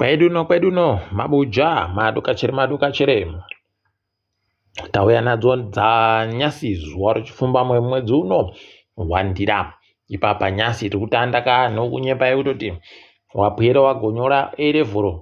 Kwedu no mabuja madukachere tauya nadzo dzanyasi zuwa richifumba mwedzi uno wandira ipapa nyasi tikutanda kanhu kunyepai kutoti wapwera wagonyora A-level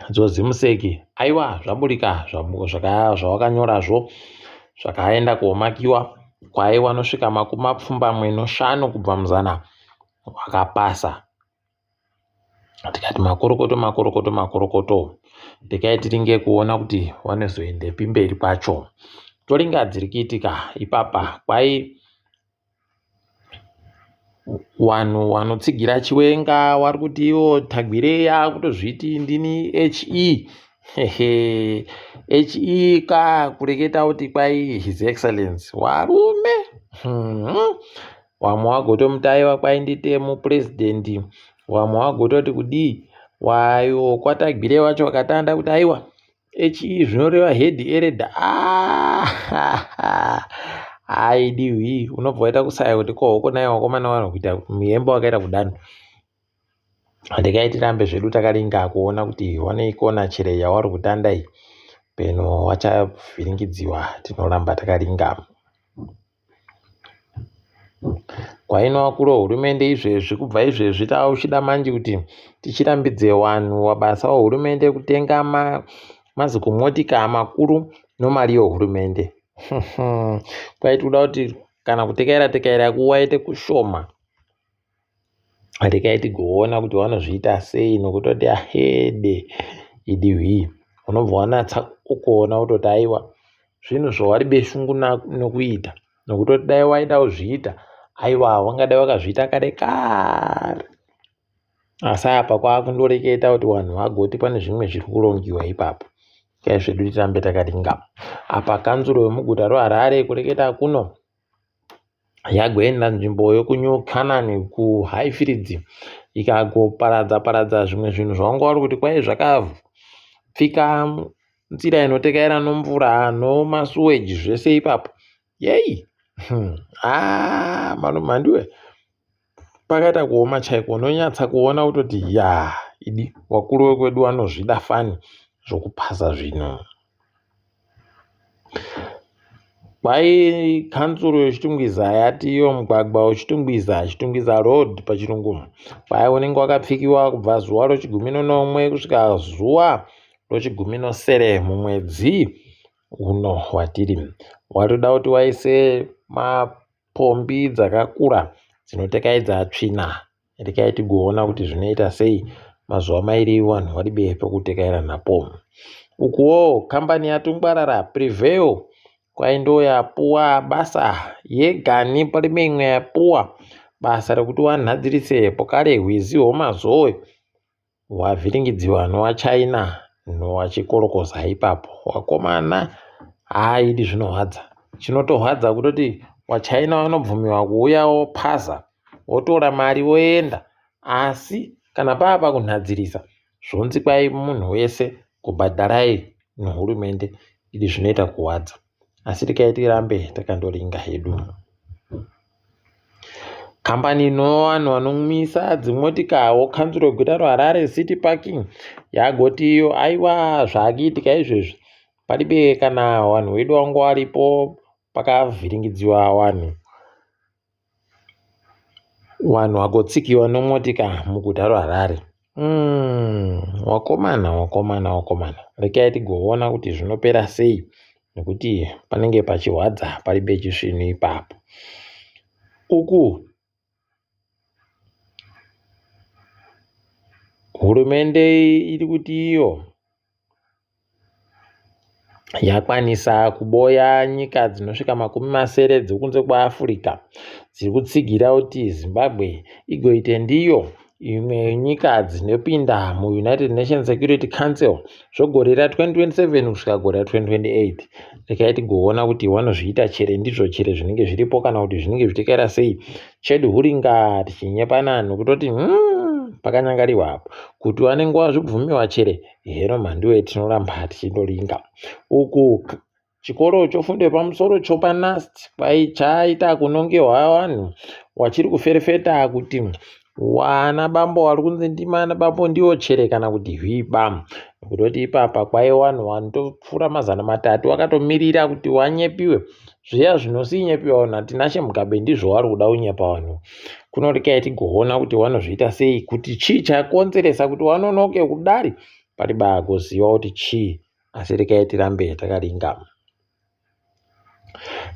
dzozimuseki aiwa zvaburika zvawakanyorazvo zvakaenda komakiwa kwaiwa nosvika 75 kubva muzana wakapasa. Tikati makorokoto ndikaiti ringe kuona kuti wanozoendepi mberi kwacho. Toringa dziri kuitika ipapa kwai wanhu wanotsigira chiwenga wari kuti iwo tagwirei yakutozviti ndini HE kureketa kuti kwai his excellence warume wamwe wagotomutaiwa kwai nditemu president wamwe wagototi kudii wayo kwatagwirei wacho wakatanda kuti aiwa HE zvinoreva head eredha aidiwi unobva waita kusaya kuti kohoko naye wakomana wanhu kuita muemba wakaita kudano. Ndikaiti rambe zvedu takaringa kuona kuti wanoikona chireya wari kutandai peno wachavhiringidziwa tinoramba takaringa. Kwaino wakuru wehurumende izvezvi kubva izvezvi tauchida manje kuti tichirambidze wanhu wabasa wehurumende kutenga mazikomotika makuru nomari yehurumende. Kwaiti kuda kuti kana kutekaira kuwaite kushoma. Ndikaiti goona kuti vanozviita sei nokutoti ahede idiwi unobva wanatsa kuona kutoti aiwa zvinhu zvawari beshungu nokuita nokutoti dai waida kuzviita aiwa wangadai wakazviita kare kare. Asi apa kwakundoreketa kuti wanhu vagoti pane zvimwe zviri kurongiwa ipapo. Kai zvedu tirambe takaringa. Apa kanzuro yemuguta reHarare kureketa kuno yagoenda nzvimbo yokuNew Canaan kuHighfields ikagoparadza zvimwe zvinhu zvavanga vari kuti kwai zvakapfika nzira inotekaira nomvura nomasuweji zvese ipapo. Yei mandiwe pakaita kuoma chaiko unonyatsa kuona kutoti idi wakuru wekwedu vanozvida fani zvokupasa zvinhu. Kwai kanzuro yechitungwiza yati iyo mugwagwa wechitungwiza road pachirungu kwai unenge wakapfikiwa kubva zuwa rochigumi-nomwe kusvika zuwa rochigumi-sere mumwedzi uno watiri. Watoda kuti waise mapombi dzakakura dzinotekaidza tsvina. Ndikaiti goona kuti zvinoita sei mazuva mairi wanhu vari bepo kutekaira napo. Ukuwo kambani yatungwarara Prevail kwai ndo yapuwa basa yegani parime imwe yapuwa basa rekuti wanhadzirise pokare hwizi hwemazowe hwavhiringidziwa nowaChina nowachikorokoza ipapo. Wakomana idi zvinorwadza. Chinotorwadza kutoti waChina vanobvumiwa kuuya wopaza wotora mari woenda, asi kana pava kunhadzirisa zvonzi kwai munhu wese kubhadharai nehurumende. Idi zvinoita kuwadza. Asi tikaiti rambe takandoringa hedu. Kambani ino vanhu vanomisa dzimotikawo kanzuro yeguta reHarare City Parking yagoti iyo aiwa zvaakuitika izvezvi paribe kana vanhu vedu vanga varipo pakavhiringidziwa wanhu vagotsikiwa nomotika muguta reHarare. Wakomana rekai tigoona kuti zvinopera sei nekuti panenge pachirwadza paribe chisvinu ipapo. Uku hurumende iri kuti iyo yakwanisa kuboya nyika dzinosvika 70 dzekunze kwaAfrica dziri kutsigira kuti Zimbabwe igoite ndiyo imwe nyika dzinopinda muUnited Nations Security Council zvogore ra2027 kusvika gore ra2028. Ndikaiti goona kuti vanozviita chere ndizvo chere zvinenge zviripo kana kuti zvinenge zvichitekaira sei. Chedu huringa tichinyepana nokutoti pakanyangariwa apo kuti vanenge vazvibvumiwa chere hero mandiwe tinoramba tichindoringa. Uku chikoro chofundo yepamusoro chopaNUST kwai chaita kunongewa vanhu wachiri kuferefeta kuti wana bambo vari kunzi ndimana bambo ndiwo chere kana kuti hwiba. Kutoti ipapa kwai vanhu vanotopfuura 300 vakatomirira kuti wanyepiwe. Zviya zvinosinyepiwa vanhu hatinashe Mugabe ndizvo vari kuda kunyepa vanhu. Kunorikai tigoona kuti vanozviita sei, kuti chii chakonzeresa kuti vanonoke kudari, paribagoziva kuti chii, asi rekai tirambe takaringa.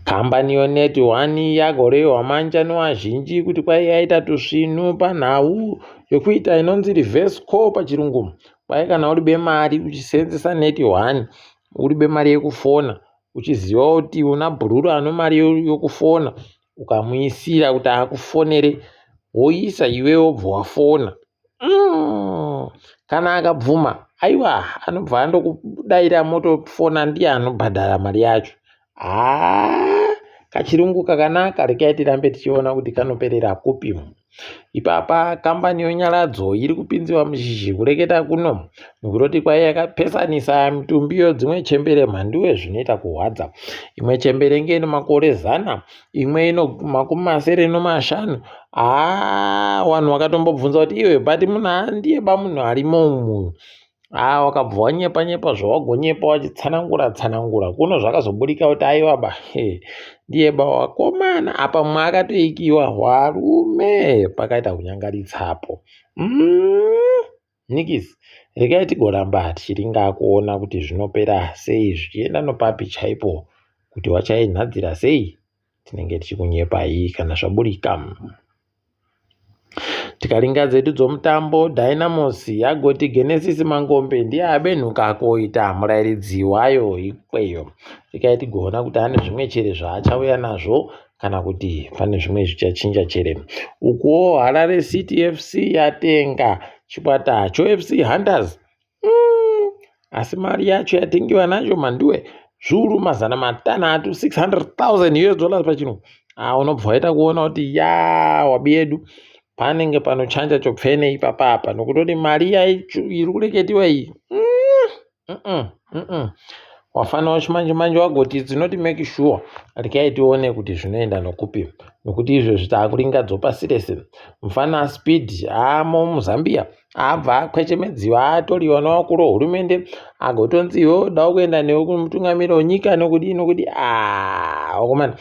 Kambani yoNet One yagorewa manja nevazhinji kuti kwai yaita tusvinu panhau yokuita inonzi reverse call pachirungu. Kwai kana uribe mari uchisenzesa Net One, uribe mari yekufona, uchiziva kuti una bhururu ano mari yokufona, ukamuisira kuti akufonere, woisa iwe wobva wafona. Kana akabvuma, aiwa, anobva andokudaira motofona, ndiye anobhadhara mari yacho. Kachirungu kakanaka, rekai tirambe tichiona kuti kanoperera kupi. Ipapa kambani yonyaradzo iri kupinziwa muzhizhi kureketa kuno nokutoti kwai yakapesanisa mitumbiyo dzimwe chembere mhanduwe zvinoita kuhwadza. Imwe chembere ngeno makore 100, imwe ino 95. Vanhu vakatombobvunza kuti iwe bati munhu ndiye bamunhu arimo umu. Wakabva wanyepa zvawagonyepa wachitsanangura kuno zvakazoburika kuti aiwaba ndiye bawakomana apa mwakatoikiwa warume, pakaita kunyangaritsapo. Nikisi, rekai tigoramba tichiringa kuona kuti zvinopera sei, zvichienda nopapi chaipo, kuti wachainhadzira sei, tinenge tichikunyepai kana zvaburika. Tikaringa dzedu dzomutambo, Dynamos yagoti Genesis Mangombe ndiye abenhuka koita murairidzi wayo ikweyo. Rekai tigoona kuti ane zvimwe chere zvaachauya nazvo kana kuti pane zvimwe zvichachinja chere. Ukuwo Harare City FC yatenga chikwata choFC Hunters. Asi mari yacho yatengiwa nacho manduwe zviuru 500, $600,000 pachino. Unobva waita kuona kuti wabi yedu panenge panochanja chopfene ipapapa, nokutoti mari iri kureketiwa iyi wafanawo chimanje wagoti it's not make sure. Rekai tione kuti zvinoenda nokupi, nokuti izvezvi taakuringa dzopa sirese. Mufana Speed aamo muZambia abva akwechemedziwa atoriwa newakuru hurumende agotonzi iwe dawo kuenda newe kumutungamiriri wenyika nokudi wakomana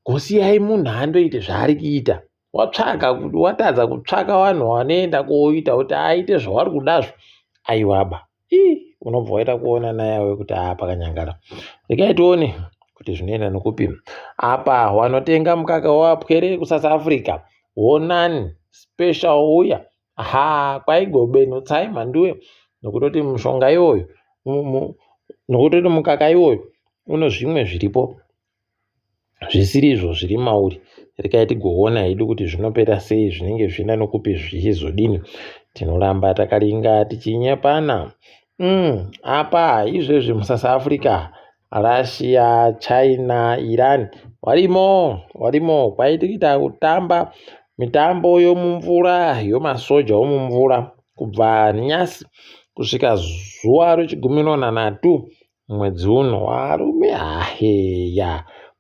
gosiyai munhu andoite zvaari kuita. Watsvaka kuti watadza kutsvaka vanhu vanoenda koita kuti aite zvavari kudazvo, aiwaba unobva waita kuona nayawe kuti pakanyangara. Rekai tione kuti zvinoenda nokupi. Apa wanotenga mukaka wapwere kuSouth Africa, Honani Special uya kwaigobe notsai mhanduwe, nokutoti mushonga iwoyo nokutoti mukaka iwoyo uno zvimwe zviripo zvisirizvo zviri mauri. Rekai tigoona hedu kuti zvinopera sei, zvinenge zvichienda nokupi, zvichizodini. Tinoramba takaringa tichinyepana. Apa izvezvi muSouth Africa, Russia, China, Iran warimo kwaitiita kutamba mitambo yomumvura yomasoja omumvura kubva nyasi kusvika zuva re12 mwedzi uno. Warume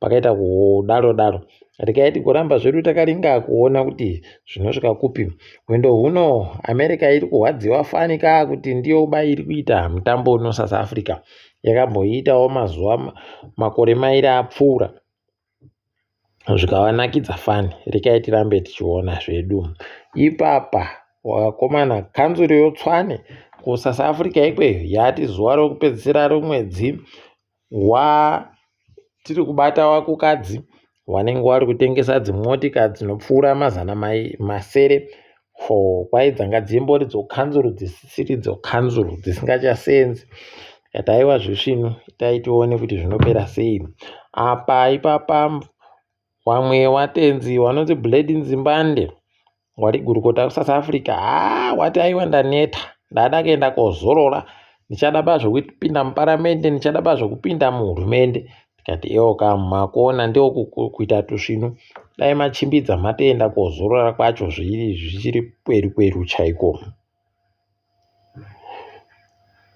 pakaita kudaro. Rekai tigoramba zvedu takaringa kuona kuti zvinosvika kupi. Wendo huno America iri kuhwadziwa fanika kuti ndiyo iri kuita mutambo uno South Africa. Yakamboitawo mazuva makore mairi apfuura zvikavanakidza fani. Rekai tirambe tichiona zvedu. Ipapa wakakomana kanzuro yotswane kuSouth Africa ikweyo yati zuva rokupedzisira romwedzi tiri kubata wakukadzi vanenge vari kutengesa dzimotika dzinopfuura 100 kwai dzanga dzimbori dzokanzuro dzisiri dzokanzuro dzisingachasenzi. Kati aiwa zvisvino taitione kuti zvinopera sei. Apa ipapa wamwe watenzi wanonzi Blade Nzimbande wari gurukota kuSouth Africa wati aiwa ndaneta, ndada kuenda kozorora, ndichada bazvo kupinda muparamende, ndichada bazvo kupinda muhurumende. Tikati makona ndio kuita tusvinu, dai machimbidza matoenda kozorora kwacho zvichiri kweru chaiko.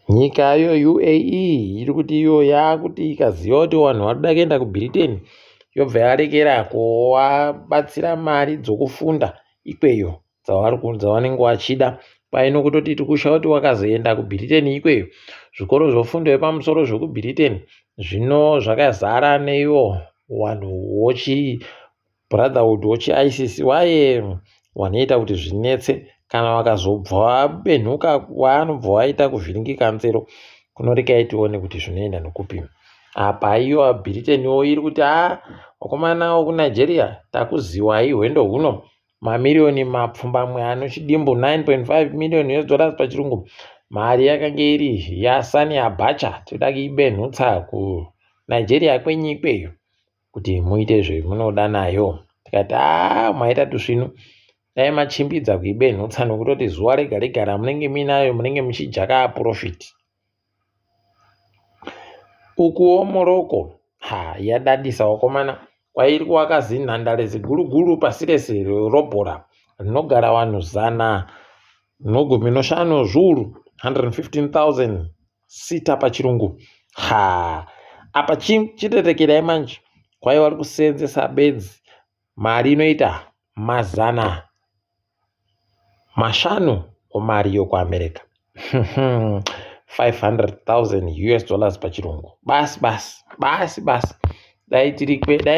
Nyika UAE iri kuti iyo yakuti ikaziva kuti vanhu vari kuda kuenda kuBritain yobva yarekera kuvabatsira mari dzokufunda ikweyo dzavanenge vachida. Paino kutoti tikusha kuti wakazoenda kuBritain ikweyo, zvikoro zvofundo yepamusoro zvekuBritain zvino zvakazara neivo wanhu wochi Brotherhood wochi ISIS wanoita kuti zvinetse. Kana vakazobva vabenhuka waanobva waita kuvhiringika nzero, kunoreka tione kuti zvinoenda nekupi. Apa iyo Britain iri kuti wakomana wekuNigeria takuziwai hwendo huno, mamirioni mapfumbamwe anochidimbu 9.5 million US dollars pachirungu. Mari yakanga iri yaSani Abacha, toda kuibenhutsa kuNigeria kwenyu ikweyo kuti muite zvemunoda nayo. Tikati maita tusvinu dai machimbidza kuibenhutsa, nokutoti zuva rega rega ramunenge muinayo munenge muchijaka profit. Ukuwo Morocco yadadisa wakomana, kwairi kuvaka zinhandare ziguruguru pasi rese rorobhora rinogara vanhu 115 zviuru 115,000 sita pachirungu. Apa chitetekerai manje, kwaiva vari kuseenzesa bedzi mari inoita 500 omari yokuAmerica. 500,000 US dollars pachirungu. Basi dai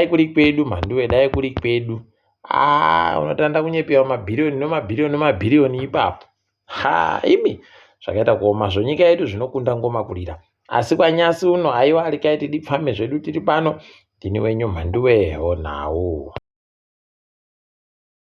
kuri kwedu mhanduwe, dai kuri kwedu unotanda kunyepewa mabhirioni ipapo. Imi zvakaita kuoma zvonyika yedu zvinokunda ngoma kurira. Asi kwanyasi uno aiwa rikaiti dipfame zvedu tiri pano, tini wenyu mhanduwe onhawu.